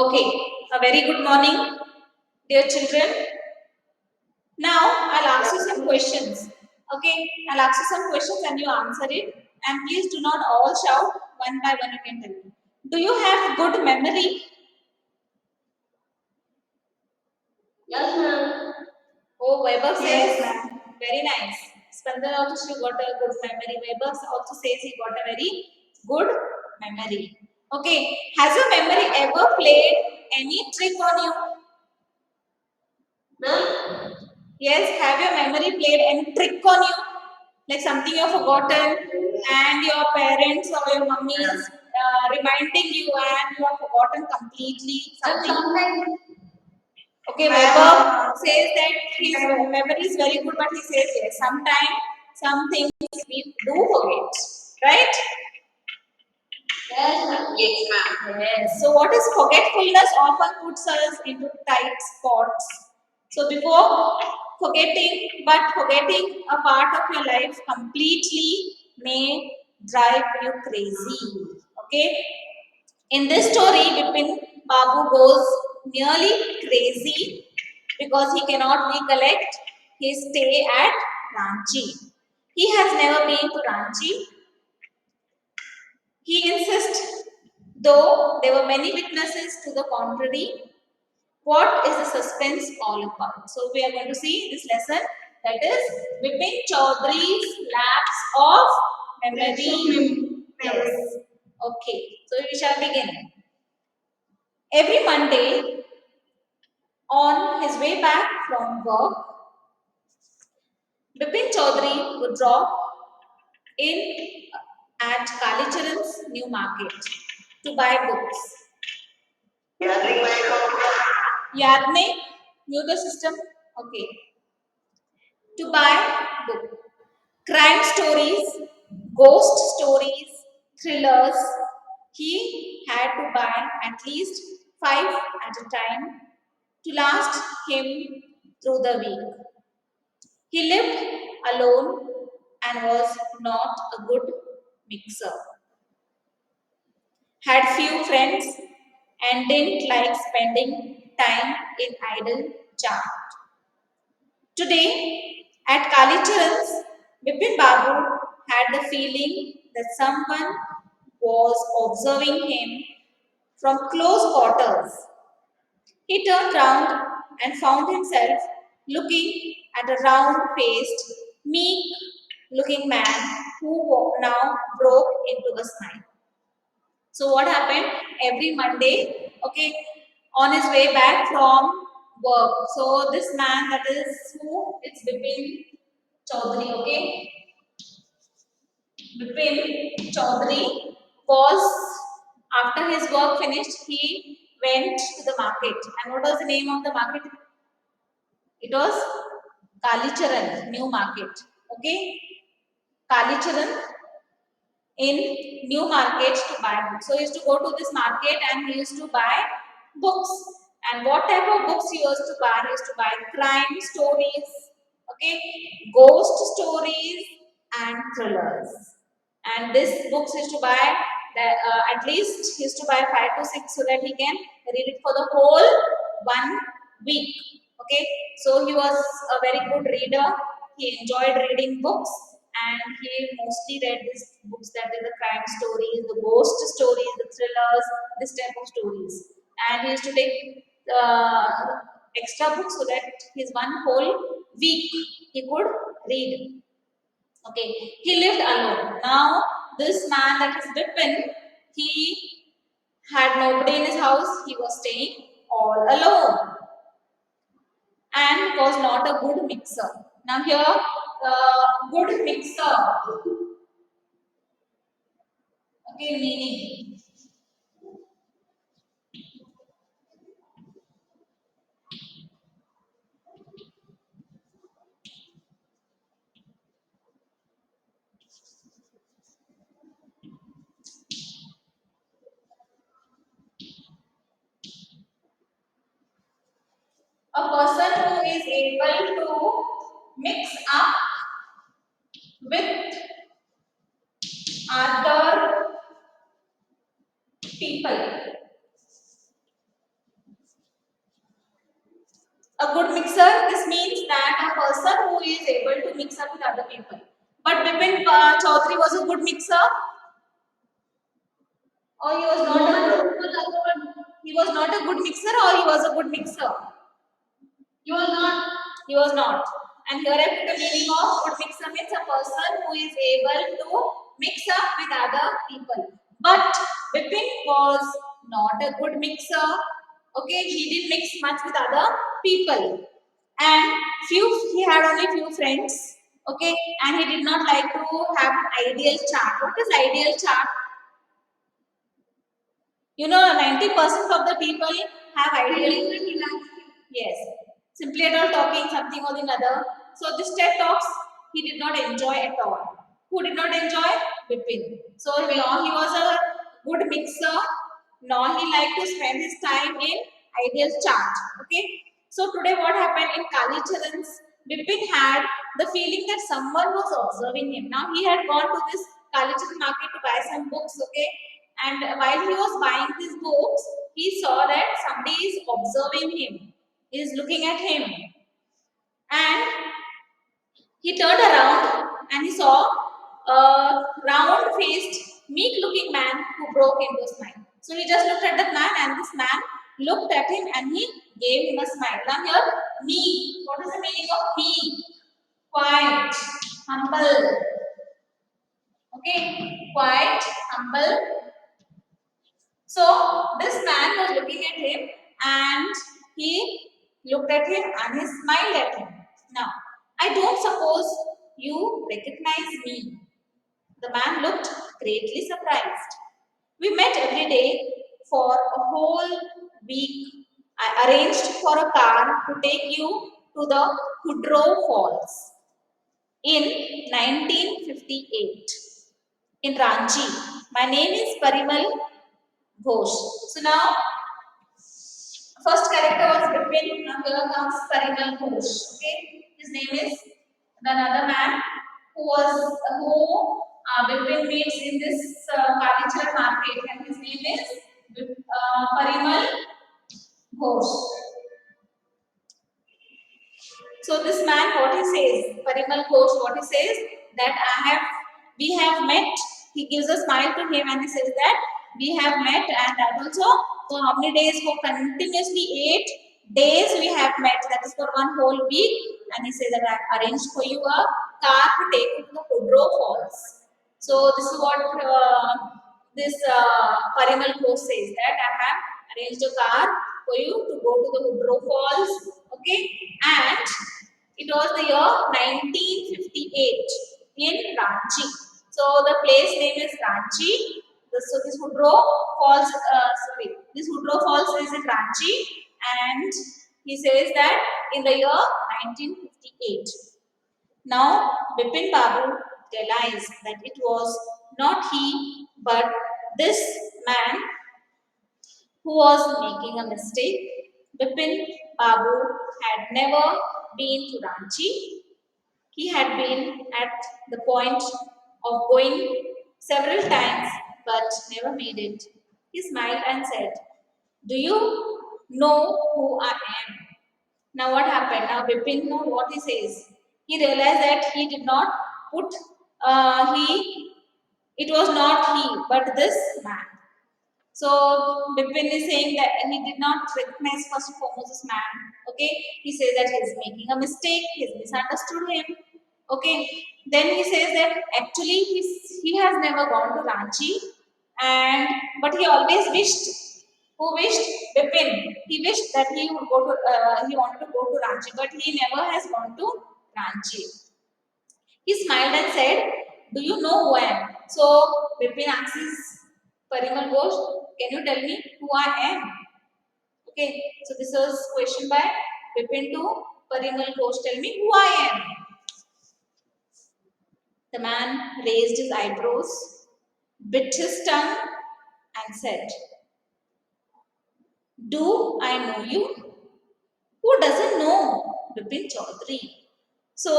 Okay, a very good morning, dear children. Now I'll ask you some questions. Okay, I'll ask you some questions and you answer it. And please do not all shout one by one. You can tell me. Do you have good memory? Yes, ma'am. Oh, Weber says Yes, ma'am. very nice. Spandar also she got a good memory. Weber also says he got a very good memory. Okay, has your memory ever played any trick on you? Ma'am? Yes, have your memory played any trick on you? Like something you've forgotten and your parents or your mummy is reminding you and you have forgotten completely something. Sometimes. Okay, Weber says that his memory is very good, but he says yes, sometimes some things we do forget, right? Yes, ma'am. Yes, ma'am. Yes. So what is forgetfulness often puts us into tight spots. So before forgetting a part of your life completely may drive you crazy. Okay. In this story, Bipin Babu goes nearly crazy because he cannot recollect his stay at Ranchi. He has never been to Ranchi. He insists, though there were many witnesses to the contrary, what is the suspense all about? So we are going to see this lesson, that is Vipin Chaudhary's lapse of memory. Yes. Okay, so we shall begin. Every Monday, on his way back from work, Bipin Chaudhary would drop in at Kalicharan's new market to buy books. याद नहीं knew the system? Okay. To buy book. Crime stories, ghost stories, thrillers. He had to buy at least 5 at a time to last him through the week. He lived alone and was not a good mixer. Had few friends and didn't like spending time in idle chat. Today, at Kalicharan's, Bipin Babu had the feeling that someone was observing him from close quarters. He turned round and found himself looking at a round-faced, meek-looking man who now broke into a smile. So what happened? Every Monday, okay, on his way back from work. So this man, that is who? It's Bipin Chaudhary, okay? Bipin Chaudhary was, after his work finished, he went to the market. And what was the name of the market? It was Kalicharan, new market. Okay? Kalicharan in new market to buy books. So he used to go to this market and he used to buy books. And what type of books he used to buy? He used to buy crime stories, okay, ghost stories, and thrillers. And this books he used to buy at least he used to buy 5 to 6 so that he can read it for the whole 1 week. Okay, so he was a very good reader. He enjoyed reading books and he mostly read these books, that is the crime stories, the ghost stories, the thrillers, this type of stories. And he used to take extra books so that his one whole week he could read. Okay, he lived alone. Now this man, that is Bipin, he had nobody in his house. He was staying all alone and was not a good mixer. Now here, good mixer. Okay, meaning a person who is able to mix up with other people. A good mixer, this means that a person who is able to mix up with other people. But Bipin Chaudhary was a good mixer, or he was not he was not a good mixer, or he was a good mixer. You are not. He was not. And here I put the meaning of good mixer means a person who is able to mix up with other people. But Bipin was not a good mixer. Okay, he didn't mix much with other people. And he had only few friends. Okay, and he did not like to have an ideal chart. What is ideal chart? You know, 90% of the people have ideal. Yes, simply at all talking something or the other. So this TED talks he did not enjoy at all. Who did not enjoy? Bipin. So now he was a good mixer. Now he liked to spend his time in ideal chart. Okay. So today what happened in Kali Charan's, Bipin had the feeling that someone was observing him. Now he had gone to this Kali Charan market to buy some books. Okay. And while he was buying these books, he saw that somebody is observing him, is looking at him. And he turned around and he saw a round faced, meek looking man who broke into a smile. So he just looked at that man, and this man looked at him and he gave him a smile. Now, here, meek. What is the meaning of meek? Quiet, humble. Okay, quiet, humble. So this man was looking at him and he looked at him and he smiled at him. Now, I don't suppose you recognize me. The man looked greatly surprised. We met every day for a whole week. I arranged for a car to take you to the Kudrow Falls in 1958 in Ranchi. My name is Parimal Ghosh. So now first character was Bipin. Now here comes Parimal Ghosh. Okay, his name is another man who Bipin meets in this Kalichar market, and his name is Parimal Ghosh. So this man, what he says, Parimal Ghosh, what he says that we have met. He gives a smile to him and he says that we have met, and that also for how many days? For continuously 8 days we have met. That is for one whole week. And he says that I arranged for you a car to take you to the Kudrow Falls. So this is what this Parimal Ghosh says that I have arranged a car for you to go to the Kudrow Falls. Okay, and it was the year 1958 in Ranchi. So the place name is Ranchi. So this Kudrow Falls, this Kudrow Falls is in Ranchi, and he says that in the year 1958. Now Bipin Babu realized that it was not he but this man who was making a mistake. Bipin Babu had never been to Ranchi. He had been at the point of going several times but never made it. He smiled and said, "Do you know who I am?" Now what happened? Now Bipin know what he says. He realized that he did not put it was not he but this man. So Bipin is saying that he did not recognize first and foremost this man. Okay, he says that he is making a mistake. He's misunderstood him. Okay, then he says that actually he has never gone to Ranchi, and but he always wished. Who wished? Bipin. He wished that he would go to. He wanted to go to Ranchi, but he never has gone to Ranchi. He smiled and said, "Do you know who I am?" So Bipin asks Parimal Ghosh, "Can you tell me who I am?" Okay, so this was question by Bipin to Parimal Ghosh. Tell me who I am. The man raised his eyebrows, bit his tongue, and said, "Do I know you?" Who doesn't know Bipin Chaudhary? So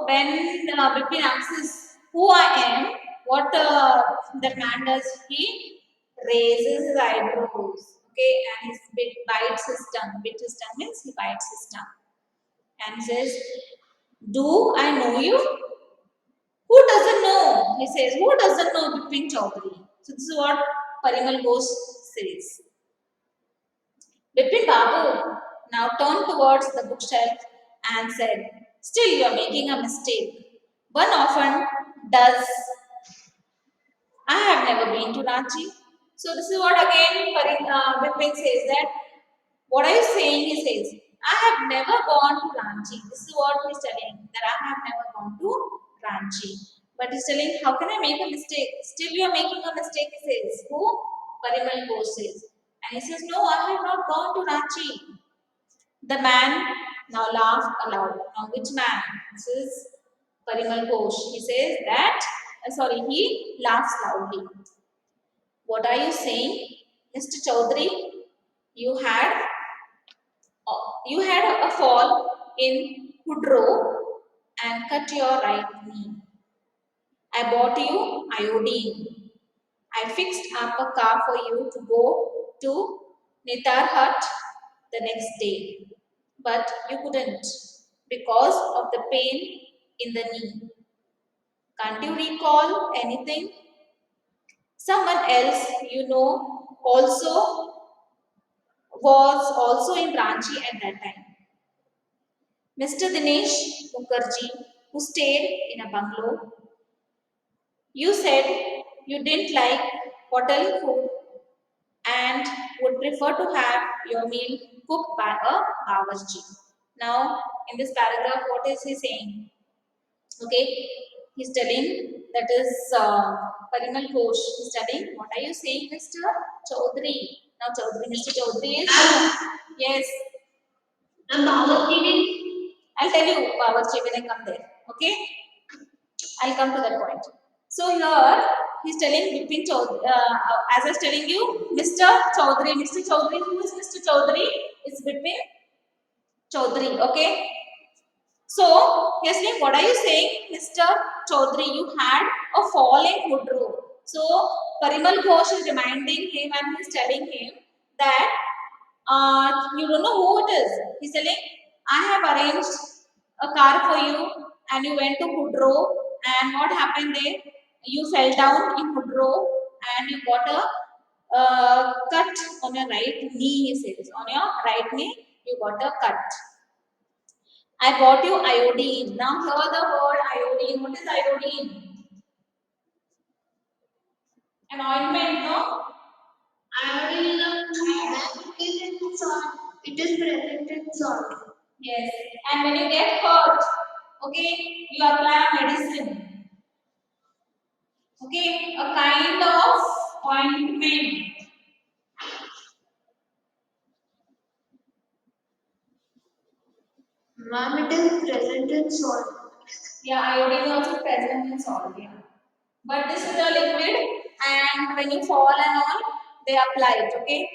when Bipin asks who I am, what that man does, he raises his eyebrows, okay, and he bites his tongue. Bit his tongue means he bites his tongue. and says, "Do I know you?" Who doesn't know? He says, "Who doesn't know Bipin Chaudhary?" So this is what Parimal Ghosh says. Bipin Babu now turned towards the bookshelf and said, "Still, you are making a mistake. One often does. I have never been to Ranchi." So this is what again Bipin says that, what are you saying? He says, "I have never gone to Ranchi." This is what he's telling, that I have never gone to Ranchi. But he's telling, how can I make a mistake? Still you are making a mistake, he says. Who? Parimal Ghosh says. And he says, "No, I have not gone to Ranchi." The man now laughed aloud. Now which man? This is Parimal Ghosh. He says that, he laughs loudly. "What are you saying, Mr. Chaudhary? You had you had a fall in Kudro and cut your right knee. I bought you iodine. I fixed up a car for you to go to Nitarhat the next day. But you couldn't because of the pain in the knee. Can't you recall anything? Someone else you know also was also in Ranchi at that time. Mr. Dinesh Mukherjee, who stayed in a bungalow. You said you didn't like hotel food and would prefer to have your meal cooked by a bawarchi. Now, in this paragraph, what is he saying? Okay, he's telling, that is Parimal Ghosh. He's telling, what are you saying, Mr. Chaudhary? Now, Mr. Chaudhary is yes. And Bawarchi means? I'll tell you bawarchi when I come there. Okay, I'll come to that point. So here he's telling Bipin Chaudhary, as I was telling you, Mr. Chaudhary. Mr. Chaudhary, who is Mr. Chaudhary? It's Bipin Chaudhary. Okay. So he's saying, what are you saying, Mr. Chaudhary? You had a fall in Hudru. So Parimal Ghosh is reminding him and he's telling him that you don't know who it is. He's telling, I have arranged a car for you and you went to Hudro, and what happened there? You fell down in Hudro and you got a cut on your right knee, he says. On your right knee, you got a cut. I bought you iodine. Now hear the word iodine. What is iodine? An ointment, no? Iodine is in salt. It is present in salt. Yes. And when you get hurt, okay, you apply medicine. Okay, a kind of ointment. Ma'am, it is present in salt. Yeah, iodine is also present in salt. Yeah. But this is a liquid, and when you fall and all, they apply it. Okay,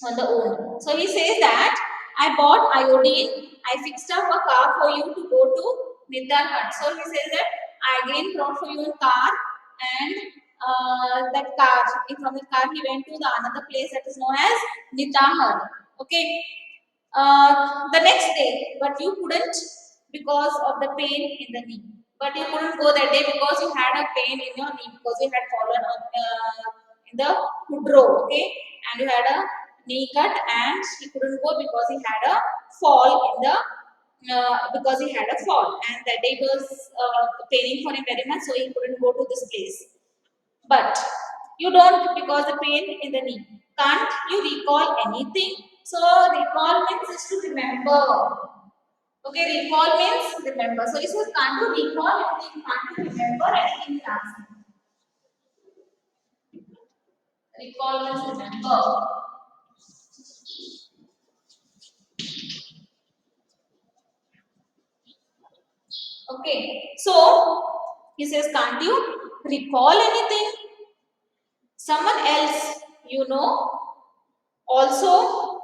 on the own. So he says that I bought iodine. I fixed up a car for you to go to Nitarhat. So he says that I again brought for you a car, and that car, from the car he went to the another place that is known as Nitahar. Okay. The next day, but you couldn't because of the pain in the knee. But you couldn't go that day because you had a pain in your knee because you had fallen in the Hudro, okay, and you had a knee cut, and he couldn't go because he had a fall in the because he had a fall, and that day was paining for him very much, so he couldn't go to this place. But you don't because the pain in the knee. Can't you recall anything? So recall means is to remember. Okay, recall means remember. So he says, can't you recall anything? Can't you remember anything? He asks. Recall means remember. Okay, so he says, can't you recall anything? Someone else, you know, also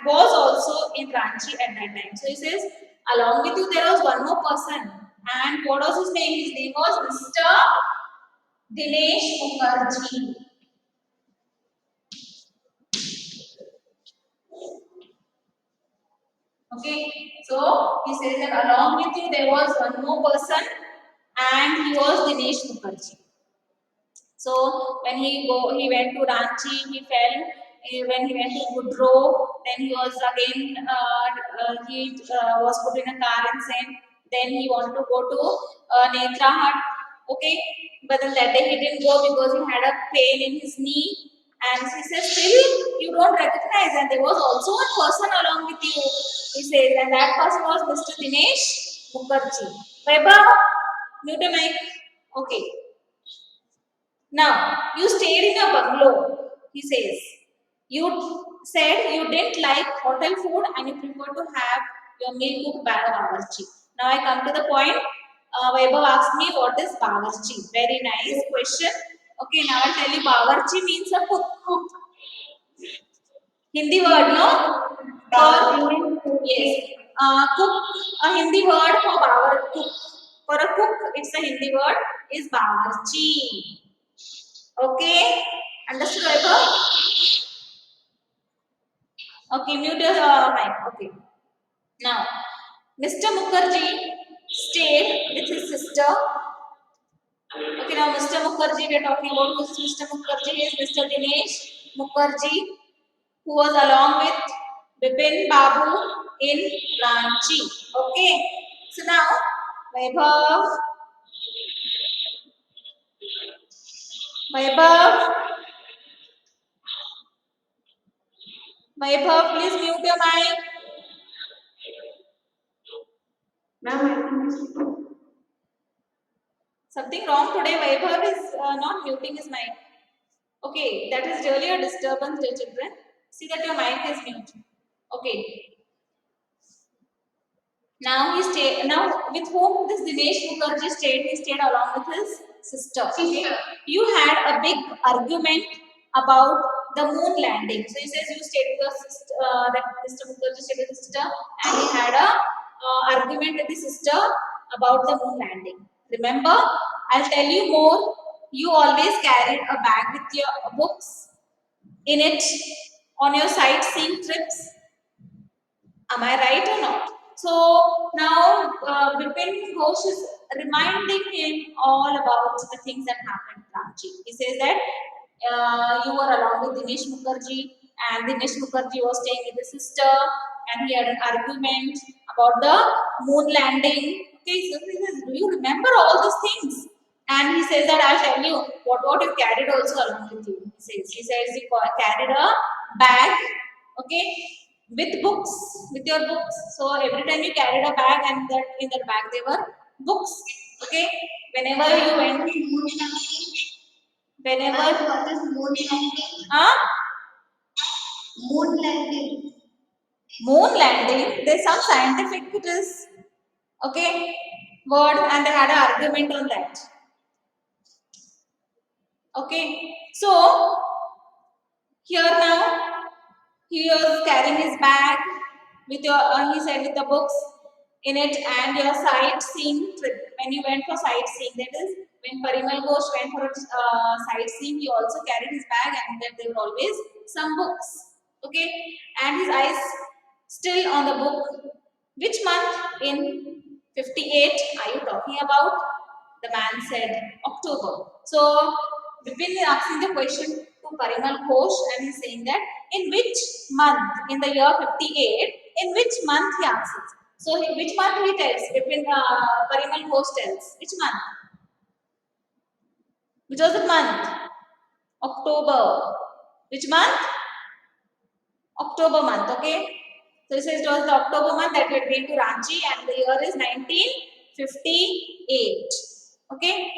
was also in Ranchi at that time. So he says, along with you, there was one more person. And what was his name? His name was Mr. Dinesh Mukherjee. Okay, so he says that along with you there was one more person, and he was Dinesh Mukherjee. So when he went to Ranchi, he fell. When he went to Woodrow, then he was again he was put in a car and sent. Then he wanted to go to Netrahat. Okay, but then that day he didn't go because he had a pain in his knee. And he says, still you don't recognize. And there was also one person along with you. He says, and that person was Mr. Dinesh Mukherjee. Vaibhav, mute your mic. Okay. Now, you stayed in a bungalow, he says. You said you didn't like hotel food and you prefer to have your meal cooked by a bawarchi. Now, I come to the point. Vaibhav asked me what is bawarchi. Very nice question. Okay, now I'll tell you bawarchi means a cook. Hindi word, no? For, yes. Cook, a Hindi word for cook. For a cook, it's a Hindi word is bawarchi. Okay, understood, Vaibhav? Okay, mute your mic. Okay. Now, Mr. Mukherjee stayed with his sister. Okay, now Mr. Mukherjee, we are talking about who is Mr. Mukherjee? He is Mr. Dinesh Mukherjee, who was along with Bipin Babu in Ranchi. Okay, so now Vaibhav, Vaibhav, Vaibhav, please mute your mic. Ma'am, I think Something wrong today. Vaibhav is not muting his mic. Okay, that is really a disturbance, dear children. See that your mic is mute. Okay. Now he stayed. Now with whom this Dinesh Mukherjee stayed? He stayed along with his sister. Okay. You had a big argument about the moon landing. So he says you stayed with your sister. That Mr. Mukherjee stayed with his sister, and he had a argument with his sister about the moon landing. Remember, I'll tell you more. You always carried a bag with your books in it on your sightseeing trips. Am I right or not? So now Bipin Ghosh is reminding him all about the things that happened in Ranchi. He says that you were along with Dinesh Mukherjee, and Dinesh Mukherjee was staying with his sister, and he had an argument about the moon landing. Okay, so he says, do you remember all these things? And he says that I'll tell you what you carried also along with you. He says you carried a bag, okay, with books, with your books. So every time you carried a bag, and that in that bag there were books. Okay, whenever you went, moon landing. whenever, What is moon landing? huh? Moon landing. Moon landing. There's some scientific it is, okay, word, and they had an argument on that. Okay, so here now he was carrying his bag with your, he said with the books in it and your sightseeing trip. When you went for sightseeing, that is when Parimal Ghosh went for sightseeing, he also carried his bag and that there were always some books. Okay, and his eyes still on the book. Which month in 58 are you talking about? The man said October. So Bipin is asking the question to Parimal Ghosh and he's saying that in which month in the year 58, in which month he answers. So which month he tells? Bipin, Parimal Ghosh tells. Which month? Which was the month? October. Which month? October month, okay? So he says it was the October month that we had been to Ranchi and the year is 1958. Okay?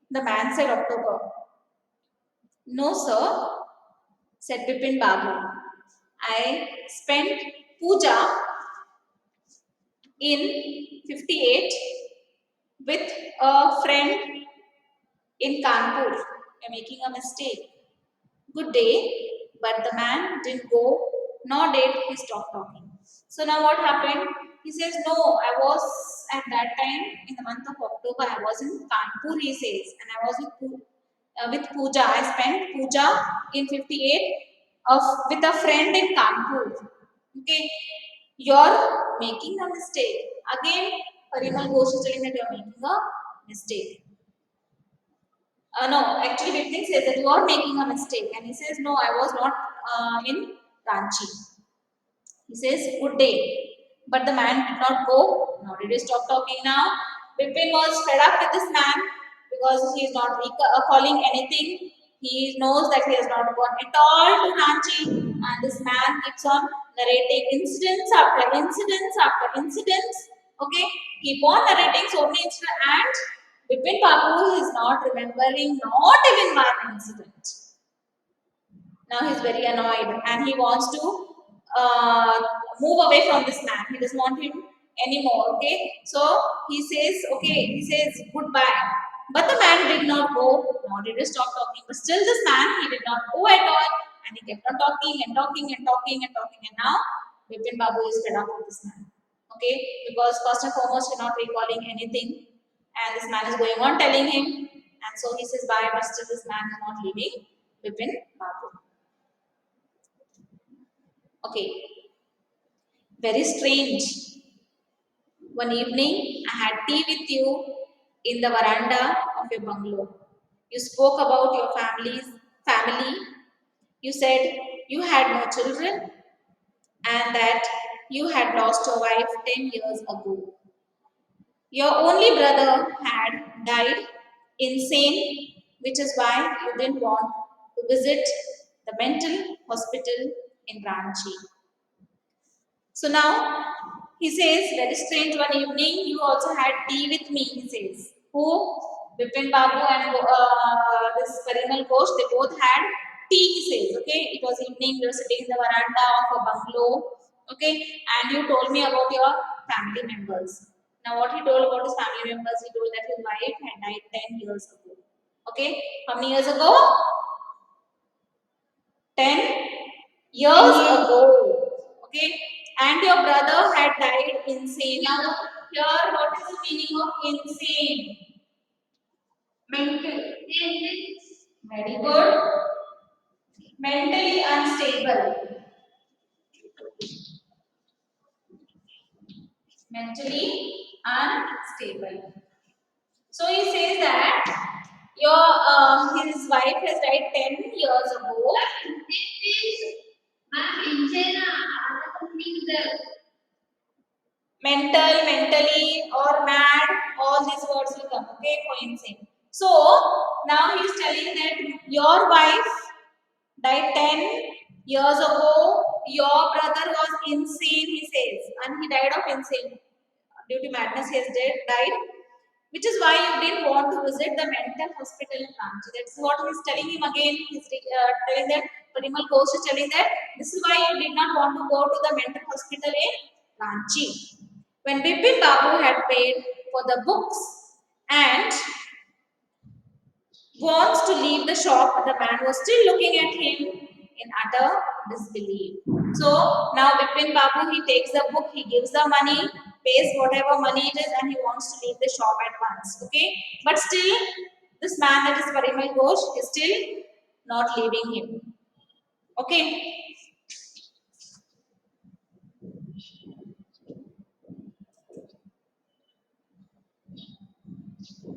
The man said October. No, sir, said Bipin Babu. I spent puja in 58 with a friend in Kanpur. You're making a mistake. Good day, but the man didn't go, nor did he stop talking. So now what happened? He says, no, I was at that time in the month of October, I was in Kanpur, he says, and I was with puja. I spent puja in 58 with a friend in Kanpur. Okay, you're making a mistake. Again, Parimal Ghosh is telling that you're making a mistake. No, actually Vipin says that you are making a mistake, and he says, no, I was not in Ranchi. He says, good day. But the man did not go. Now did he stop talking now? Vipin was fed up with this man because he is not calling anything. He knows that he has not gone at all to Ranchi, and this man keeps on narrating incidents after incidents after incidents. Okay, keep on narrating so many incidents, and Vipin Babu is not remembering not even one incident. Now he's very annoyed and he wants to uh, move away from this man. He doesn't want him anymore. Okay, so he says, okay, he says goodbye. But the man did not go, nor did he stop talking. But still, this man, he did not go at all, and he kept on talking and talking and talking and talking. And now Vipin Babu is fed up with this man. Okay, because first and foremost, he's not recalling anything, and this man is going on telling him, and so he says bye. But still, this man is not leaving Vipin Babu. Okay, very strange. One evening, I had tea with you in the veranda of your bungalow. You spoke about your family. You said you had no children and that you had lost your wife 10 years ago. Your only brother had died insane, which is why you didn't want to visit the mental hospital in Ranchi. So now he says, very strange, one evening you also had tea with me, he says. Who? Bipin Babu and this Parimal Ghosh, they both had tea, he says. Okay, it was evening, we were sitting in the veranda of a bungalow. Okay, and you told me about your family members. Now, what he told about his family members, he told that his wife had died 10 years ago. Okay, how many years ago? 10 years ago. Okay, and your brother had died insane. Now, here, what is the meaning of insane? Mental. Very good. Mentally unstable. Mentally unstable. So he says that his wife has died 10 years ago. This is my insane. Mentally, or mad, all these words will come, okay, for insane. So now he is telling that your wife died 10 years ago, your brother was insane, he says, and he died of insane. Due to madness, he has died, which is why you didn't want to visit the mental hospital in Ranchi. That's what he's telling him again. He's telling that Parimal Ghosh is telling that this is why you did not want to go to the mental hospital in Ranchi. When Bipin Babu had paid for the books and wants to leave the shop, the man was still looking at him in utter disbelief. So now Bipin Babu, he takes the book, he gives the money, pays whatever money it is, and he wants to leave the shop at once. Okay, but still, this man, that is Parimal Ghosh, is still not leaving him. Okay,